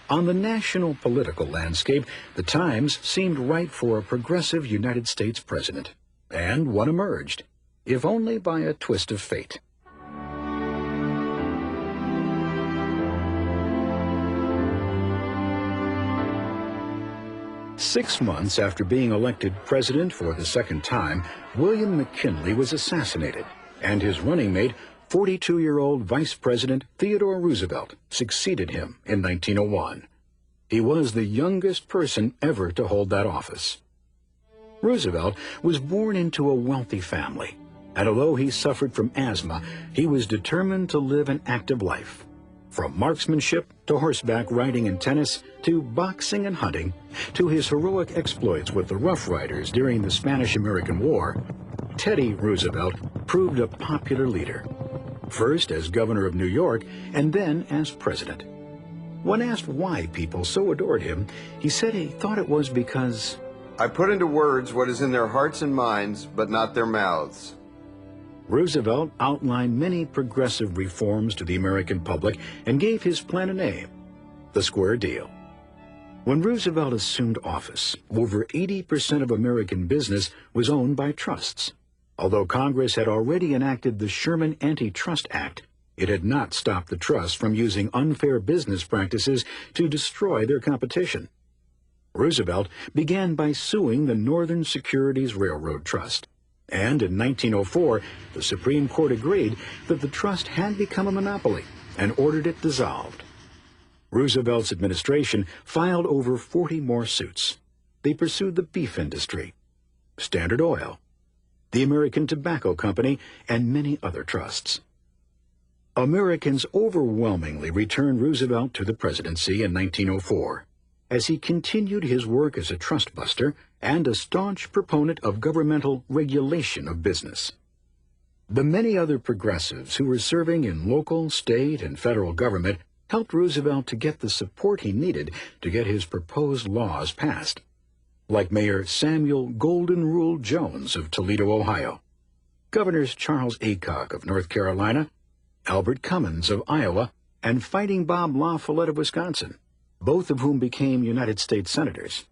On the national political landscape, the times seemed ripe for a progressive United States president. And one emerged, if only by a twist of fate. Six months after being elected president for the second time, William McKinley was assassinated, and his running mate, 42-year-old Vice President Theodore Roosevelt, succeeded him in 1901. He was the youngest person ever to hold that office. Roosevelt was born into a wealthy family, and although he suffered from asthma, he was determined to live an active life. From marksmanship to horseback riding and tennis, to boxing and hunting, to his heroic exploits with the Rough Riders during the Spanish-American War, Teddy Roosevelt proved a popular leader, first as governor of New York and then as president. When asked why people so adored him, he said he thought it was because, "I put into words what is in their hearts and minds, but not their mouths." Roosevelt outlined many progressive reforms to the American public and gave his plan a name, the Square Deal. When Roosevelt assumed office, over 80% of American business was owned by trusts. Although Congress had already enacted the Sherman Antitrust Act, it had not stopped the trusts from using unfair business practices to destroy their competition. Roosevelt began by suing the Northern Securities Railroad Trust. And in 1904, the Supreme Court agreed that the trust had become a monopoly and ordered it dissolved. Roosevelt's administration filed over 40 more suits. They pursued the beef industry, Standard Oil, the American Tobacco Company, and many other trusts. Americans overwhelmingly returned Roosevelt to the presidency in 1904. As he continued his work as a trust buster and a staunch proponent of governmental regulation of business. The many other progressives who were serving in local, state, and federal government helped Roosevelt to get the support he needed to get his proposed laws passed, like Mayor Samuel Golden Rule Jones of Toledo, Ohio, Governors Charles Aycock of North Carolina, Albert Cummins of Iowa, and Fighting Bob La Follette of Wisconsin, both of whom became United States senators.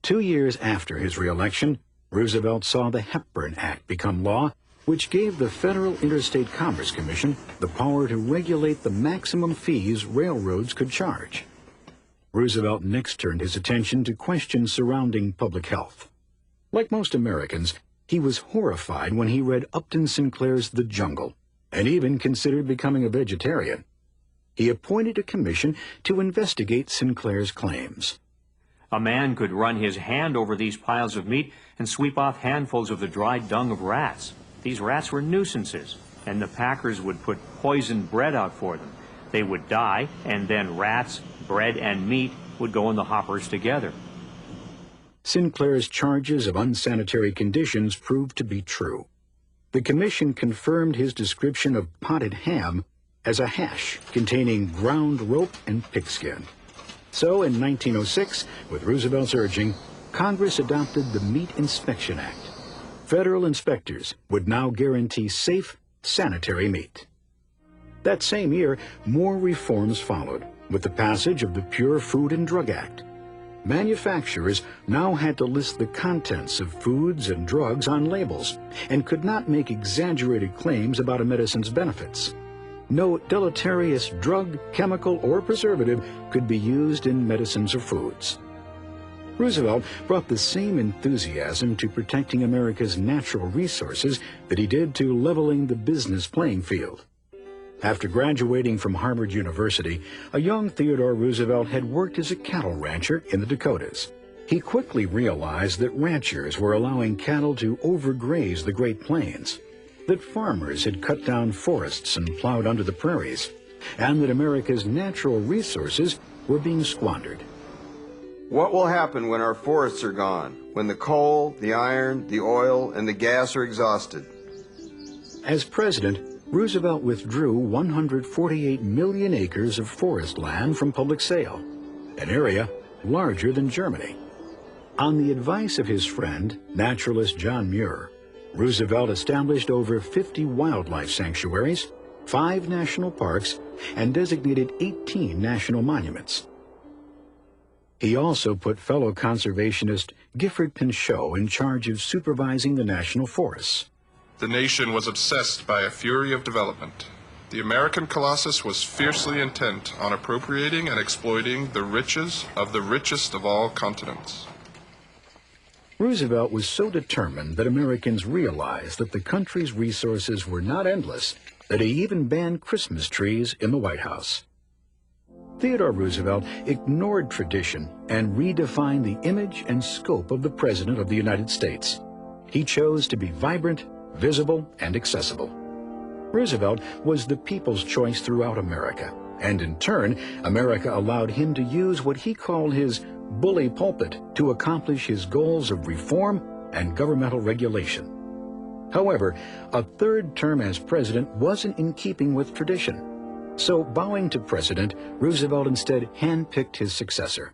2 years after his reelection, Roosevelt saw the Hepburn Act become law, which gave the Federal Interstate Commerce Commission the power to regulate the maximum fees railroads could charge. Roosevelt next turned his attention to questions surrounding public health. Like most Americans, he was horrified when he read Upton Sinclair's The Jungle, and even considered becoming a vegetarian. He appointed a commission to investigate Sinclair's claims. A man could run his hand over these piles of meat and sweep off handfuls of the dried dung of rats. These rats were nuisances, and the packers would put poisoned bread out for them. They would die, and then rats, bread, and meat would go in the hoppers together. Sinclair's charges of unsanitary conditions proved to be true. The commission confirmed his description of potted ham as a hash containing ground rope and pigskin. So in 1906, with Roosevelt's urging, Congress adopted the Meat Inspection Act. Federal inspectors would now guarantee safe, sanitary meat. That same year, more reforms followed, with the passage of the Pure Food and Drug Act. Manufacturers now had to list the contents of foods and drugs on labels, and could not make exaggerated claims about a medicine's benefits. No deleterious drug, chemical, or preservative could be used in medicines or foods. Roosevelt brought the same enthusiasm to protecting America's natural resources that he did to leveling the business playing field. After graduating from Harvard University, a young Theodore Roosevelt had worked as a cattle rancher in the Dakotas. He quickly realized that ranchers were allowing cattle to overgraze the Great Plains, that farmers had cut down forests and plowed under the prairies, and that America's natural resources were being squandered. What will happen when our forests are gone, when the coal, the iron, the oil, and the gas are exhausted? As president, Roosevelt withdrew 148 million acres of forest land from public sale, an area larger than Germany. On the advice of his friend, naturalist John Muir, Roosevelt established over 50 wildlife sanctuaries, 5 national parks, and designated 18 national monuments. He also put fellow conservationist Gifford Pinchot in charge of supervising the national forests. The nation was obsessed by a fury of development. The American Colossus was fiercely intent on appropriating and exploiting the riches of the richest of all continents. Roosevelt was so determined that Americans realized that the country's resources were not endless that he even banned Christmas trees in the White House. Theodore Roosevelt ignored tradition and redefined the image and scope of the President of the United States. He chose to be vibrant, visible, and accessible. Roosevelt was the people's choice throughout America, and in turn, America allowed him to use what he called his bully pulpit to accomplish his goals of reform and governmental regulation. However, a third term as president wasn't in keeping with tradition. So, bowing to President, Roosevelt instead handpicked his successor.